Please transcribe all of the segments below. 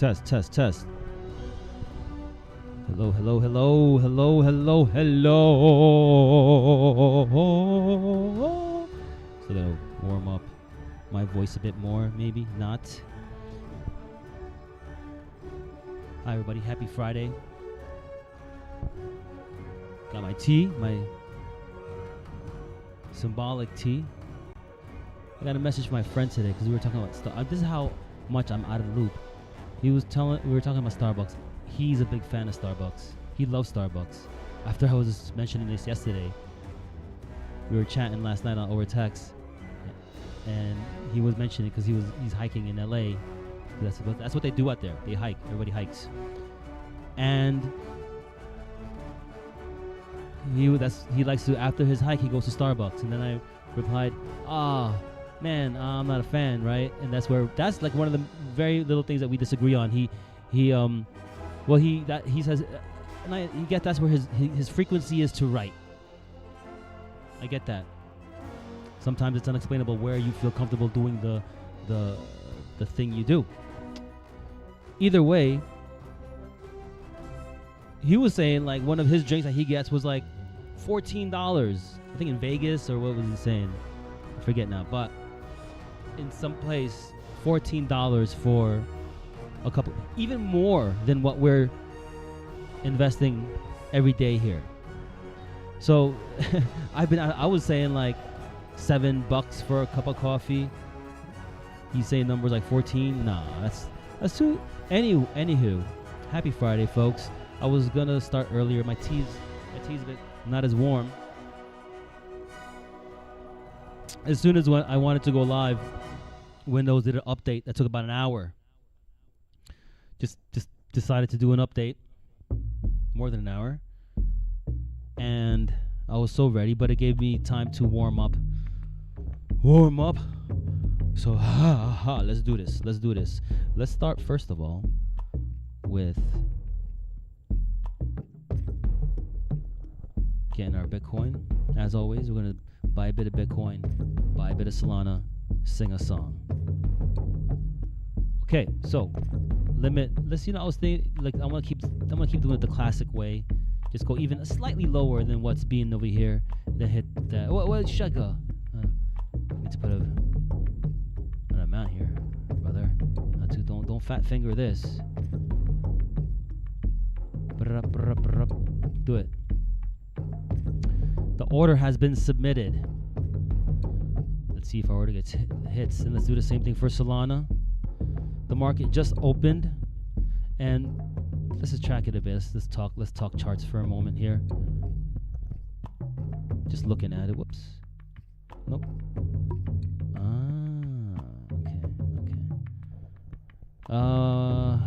Test, test, test. Hello, hello, hello, hello, hello, hello. So that'll warm up my voice a bit more, maybe not. Hi, everybody. Happy Friday. Got my tea, my symbolic tea. I got a message from my friend today because we were talking about stuff. This is how much I'm out of the loop. We were talking about Starbucks. He's a big fan of Starbucks. He loves Starbucks. After I was just mentioning this yesterday, we were chatting last night over text, and he was mentioning because he's hiking in LA. That's what they do out there. They hike. Everybody hikes. And he likes to, after his hike, he goes to Starbucks. And then I replied, man, I'm not a fan, right? And that's like one of the very little things that we disagree on. He says, and I get that's where his frequency is to write. I get that. Sometimes it's unexplainable where you feel comfortable doing the thing you do. Either way, he was saying like one of his drinks that he gets was like $14. I think in Vegas, or what was he saying? I forget now. But in some place, $14 for a couple, even more than what we're investing every day here. So I was saying like $7 for a cup of coffee. He's saying numbers like 14. Nah, that's too. Anywho, happy Friday, folks. I was gonna start earlier. My tea's a bit not as warm. As soon as I wanted to go live, Windows did an update that took about an hour. Just decided to do an update, more than an hour, and I was so ready, but it gave me time to warm up. So let's do this. Let's start first of all with getting our Bitcoin. As always, we're gonna buy a bit of Bitcoin, buy a bit of Solana, sing a song. Okay, so I was thinking, like, I'm gonna keep doing it the classic way. Just go even slightly lower than what's being over here. Then hit that. What should go? Need to put an amount here, brother. Don't fat finger this. Do it. The order has been submitted. Let's see if our order gets hits, and let's do the same thing for Solana. The market just opened, and let's just track it a bit. Let's talk charts for a moment here. Just looking at it. Whoops. Nope. Okay.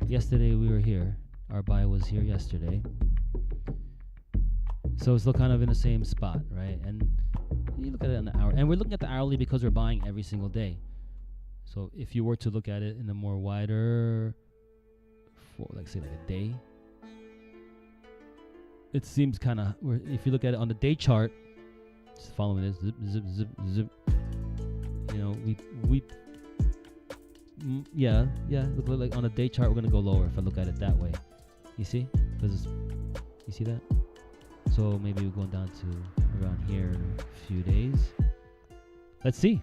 Yesterday we were here. Our buy was here yesterday. So it's still kind of in the same spot, right? And you look at it on the hour, and we're looking at the hourly because we're buying every single day. So if you were to look at it in a more wider, for like say like a day, it seems kind of. If you look at it on the day chart, just following this, zip, zip, zip, zip. You know, yeah. Look like on a day chart, we're gonna go lower if I look at it that way. You see? Because you see that? So maybe we're going down to around here in a few days. Let's see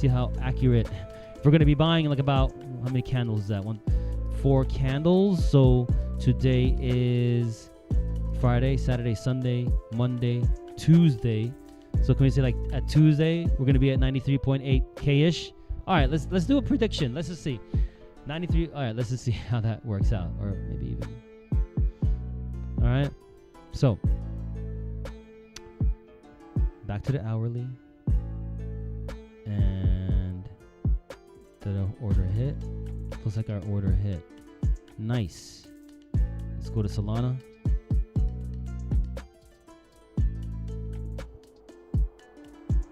how accurate. If we're gonna be buying like about how many candles is that? 4 candles. So today is Friday, Saturday, Sunday, Monday, Tuesday. So can we say like at Tuesday we're gonna be at 93.8K ish? All right, let's do a prediction. Let's just see. 93. All right, let's just see how that works out, or maybe even. All right. So back to the hourly, and did our order hit? Looks like our order hit. Nice. Let's go to Solana.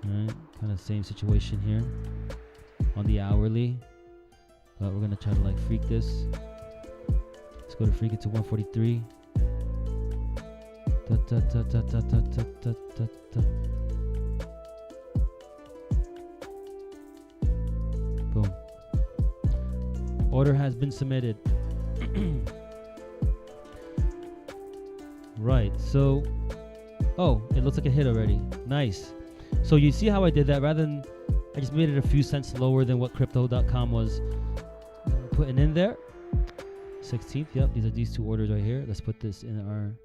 Alright, kind of same situation here on the hourly, but we're gonna try to like freak this. Let's go to freak it to 143. Boom. Order has been submitted. Right, so oh, it looks like it hit already. Nice. So you see how I did that? Rather than, I just made it a few cents lower than what Crypto.com was putting in there. 16th, yep, these are these two orders right here. Let's put this in our,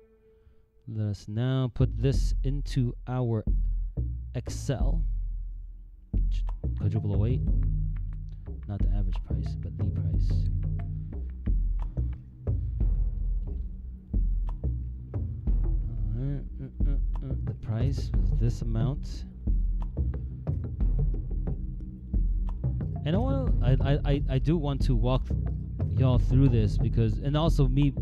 let us now put this into our Excel. Quadruple 08, not the average price, but the price. The price was this amount. And I do want to walk y'all through this because, and also me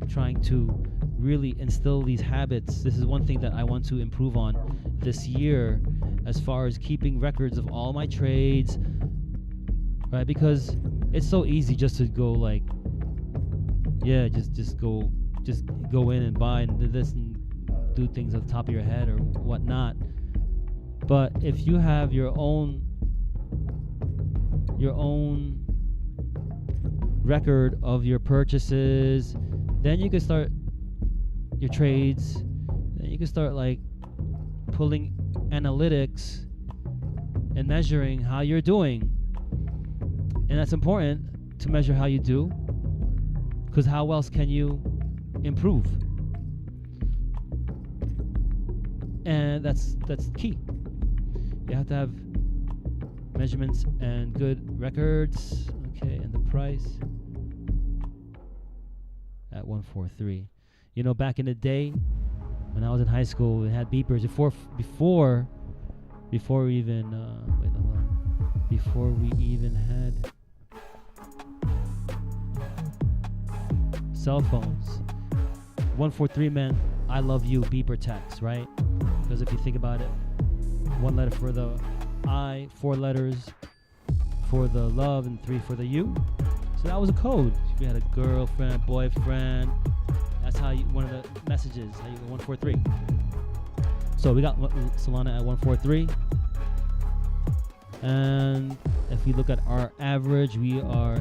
trying to really instill these habits. This is one thing that I want to improve on this year, as far as keeping records of all my trades, right? Because it's so easy just to go like, yeah, just go in and buy and do this and do things at the top of your head or whatnot. But if you have your own record of your purchases, then you can start your trades, then you can start like pulling analytics and measuring how you're doing. And that's important to measure how you do, because how else can you improve? And that's key. You have to have measurements and good records. Okay, and the price at 143. You know, back in the day when I was in high school, we had beepers before we even before we even had cell phones. 143 meant I love you beeper text, right? Because if you think about it, one letter for the I, 4 letters for the love, and 3 for the you. So that was a code. If you had a girlfriend, boyfriend, that's how you, one of the messages, how you 143. So we got Solana at 143. And if we look at our average, we are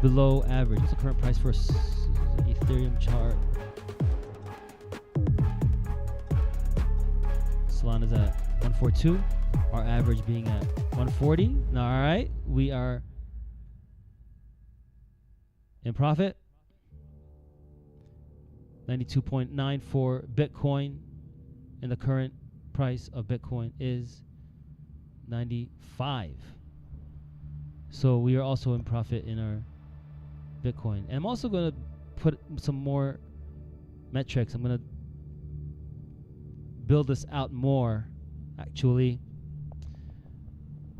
below average. What's the current price for Ethereum chart? Solana's at 142. Our average being at 140. All right, we are in profit. 92.9 for Bitcoin, and the current price of Bitcoin is 95. So we are also in profit in our Bitcoin. And I'm also going to put some more metrics. I'm going to build this out more, actually.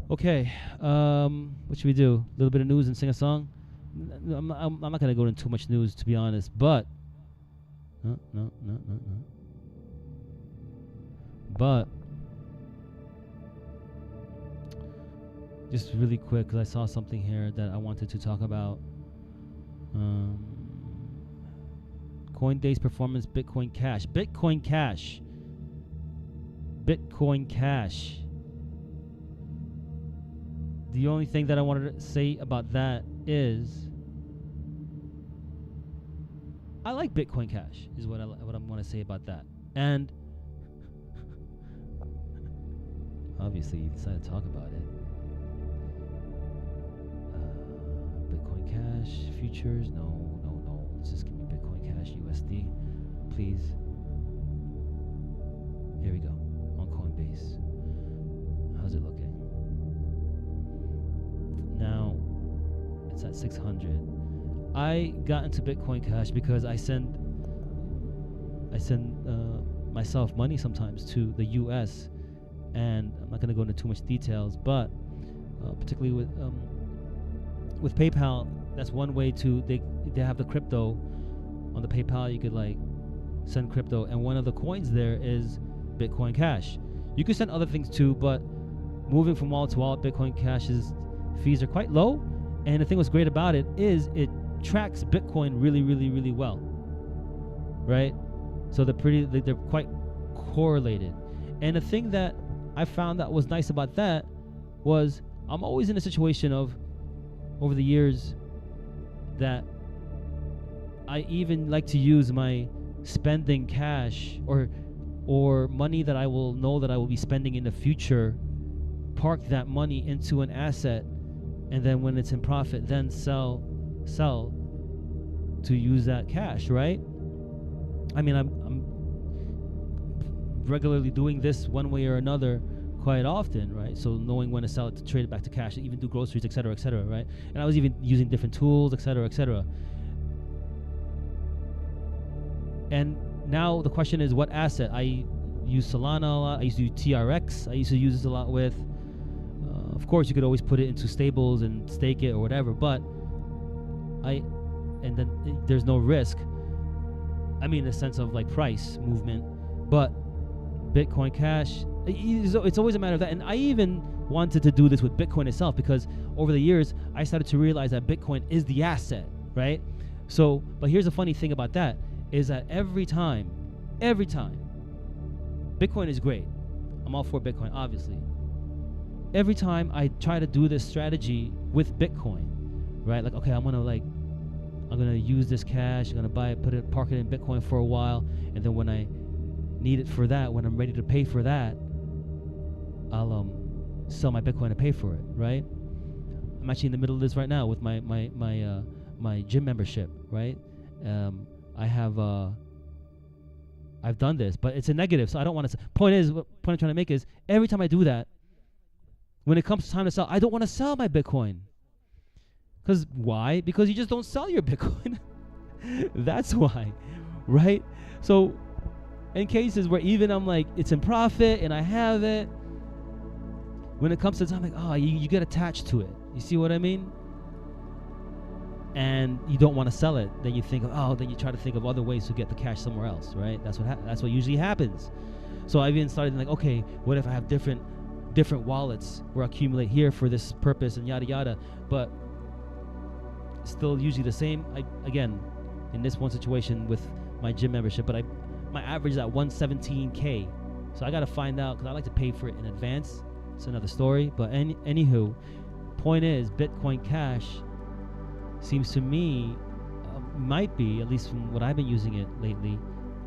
Okay, what should we do? A little bit of news and sing a song? I'm not going to go into too much news, to be honest, but no. But just really quick, because I saw something here that I wanted to talk about. Coinbase performance, Bitcoin Cash. The only thing that I wanted to say about that is I like Bitcoin Cash, is what I want to say about that. And obviously you decided to talk about it. Bitcoin Cash futures, no. Let's just give me Bitcoin Cash USD, please. Here we go on Coinbase. How's it looking? Now it's at 600. I got into Bitcoin Cash because I send myself money sometimes to the US, and I'm not going to go into too much details, but particularly with PayPal, that's one way to they have the crypto on the PayPal. You could like send crypto, and one of the coins there is Bitcoin Cash. You could send other things too, but moving from wallet to wallet, Bitcoin Cash's fees are quite low. And the thing what's great about it is it tracks Bitcoin really well, right? So they're quite correlated. And the thing that I found that was nice about that was I'm always in a situation of, over the years, that I even like to use my spending cash or money that I will know that I will be spending in the future, park that money into an asset, and then when it's in profit, then sell to use that cash, right? I mean, I'm regularly doing this one way or another quite often, right? So knowing when to sell it, to trade it back to cash, even do groceries, etc., right? And I was even using different tools, etc. And now the question is, what asset? I use Solana a lot. I used to use TRX. I used to use this a lot with. Of course, you could always put it into stables and stake it or whatever, but and then there's no risk. I mean, in the sense of like price movement, but Bitcoin Cash, it's always a matter of that. And I even wanted to do this with Bitcoin itself, because over the years, I started to realize that Bitcoin is the asset, right? So, but here's the funny thing about that, is that every time, Bitcoin is great. I'm all for Bitcoin, obviously. Every time I try to do this strategy with Bitcoin, right? Like, okay, I'm gonna use this cash, I'm gonna buy it, park it in Bitcoin for a while, and then when I need it for that, when I'm ready to pay for that, I'll sell my Bitcoin to pay for it, right? I'm actually in the middle of this right now with my gym membership, right? I've done this, but it's a negative, so I don't want to. Point I'm trying to make is, every time I do that, when it comes to time to sell, I don't want to sell my Bitcoin. Because why? Because you just don't sell your Bitcoin. That's why, right? So in cases where even I'm like, it's in profit and I have it, when it comes to time, like, oh, you get attached to it. You see what I mean? And you don't want to sell it. Then you think, then you try to think of other ways to get the cash somewhere else, right? That's what usually happens. So I've even started like, okay, what if I have different wallets where I accumulate here for this purpose and yada yada, but still usually the same. Again, in this one situation with my gym membership, but my average is at 117K. So I got to find out, because I like to pay for it in advance. It's another story. But anywho, point is, Bitcoin Cash seems to me might be, at least from what I've been using it lately,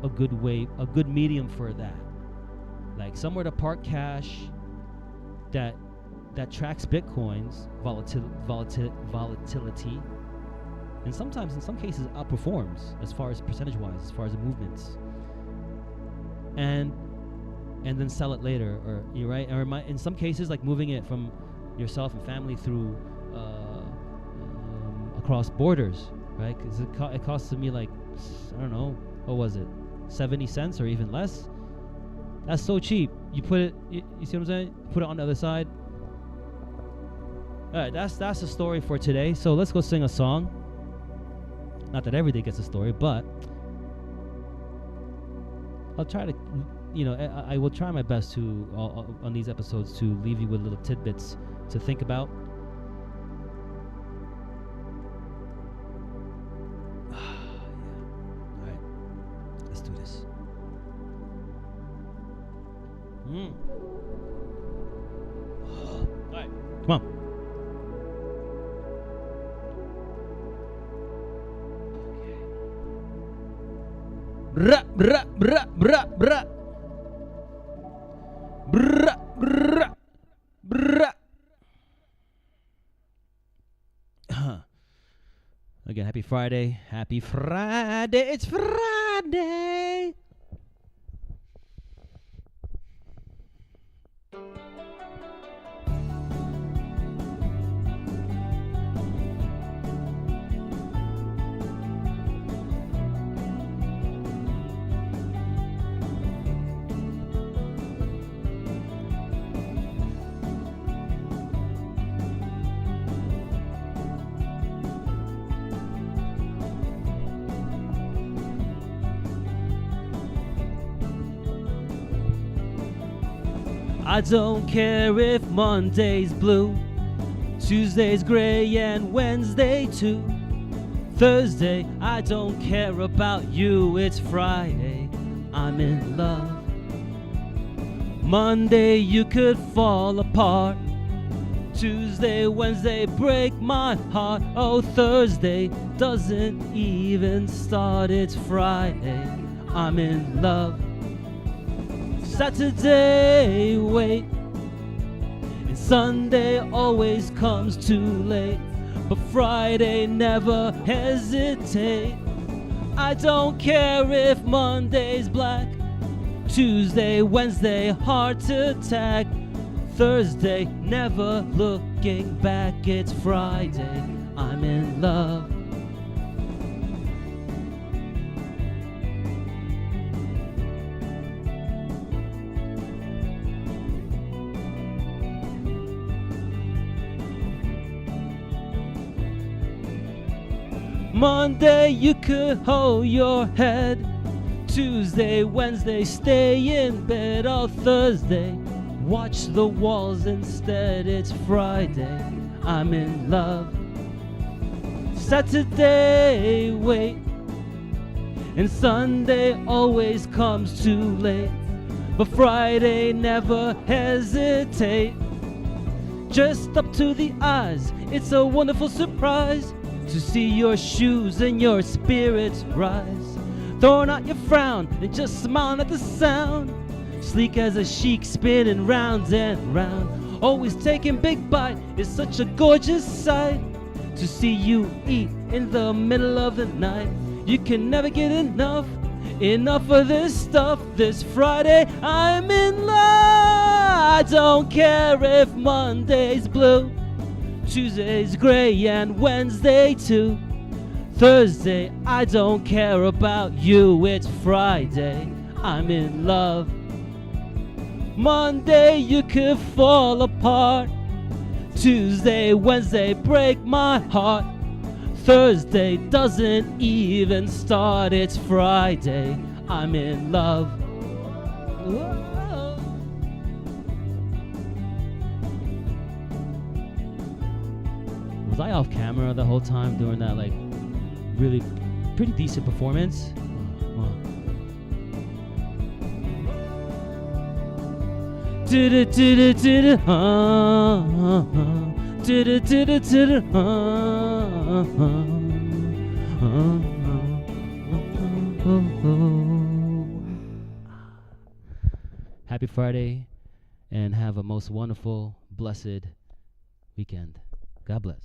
a good medium for that. Like somewhere to park cash that tracks Bitcoin's volatility, and sometimes in some cases outperforms as far as percentage-wise, as far as the movements, and then sell it later, or you're right, or in some cases like moving it from yourself and family through across borders, right? Because it costed me like, I don't know, what was it, 70 cents or even less. That's so cheap. You put it, you see what I'm saying? Put it on the other side. All right, that's the story for today. So let's go sing a song. Not that every day gets a story, but I'll try to, I will try my best to on these episodes to leave you with little tidbits to think about. All right, let's do this. All right, come on. Bra bra bra bra bra bra bra bra. Again, happy Friday. Happy Friday. It's Friday. I don't care if Monday's blue, Tuesday's gray, and Wednesday too. Thursday, I don't care about you, it's Friday, I'm in love. Monday, you could fall apart. Tuesday, Wednesday break my heart. Oh, Thursday doesn't even start. It's Friday, I'm in love. Saturday, wait. And Sunday always comes too late. But Friday, never hesitate. I don't care if Monday's black. Tuesday, Wednesday, heart attack. Thursday, never looking back. It's Friday, I'm in love. Monday, you could hold your head. Tuesday, Wednesday, stay in bed. All Thursday, watch the walls instead. It's Friday, I'm in love. Saturday, wait. And Sunday always comes too late. But Friday, never hesitate. Just up to the eyes, it's a wonderful surprise to see your shoes and your spirits rise. Throwing out your frown and just smiling at the sound. Sleek as a chic, spinning round and round. Always taking big bite, it's such a gorgeous sight. To see you eat in the middle of the night. You can never get enough of this stuff. This Friday, I'm in love. I don't care if Monday's blue. Tuesday's gray and Wednesday too. Thursday, I don't care about you. It's Friday, I'm in love. Monday, you could fall apart. Tuesday, Wednesday, break my heart. Thursday doesn't even start. It's Friday, I'm in love. Whoa. Was I off camera the whole time doing that, like, really pretty decent performance? Happy Friday, and have a most wonderful, blessed weekend. God bless.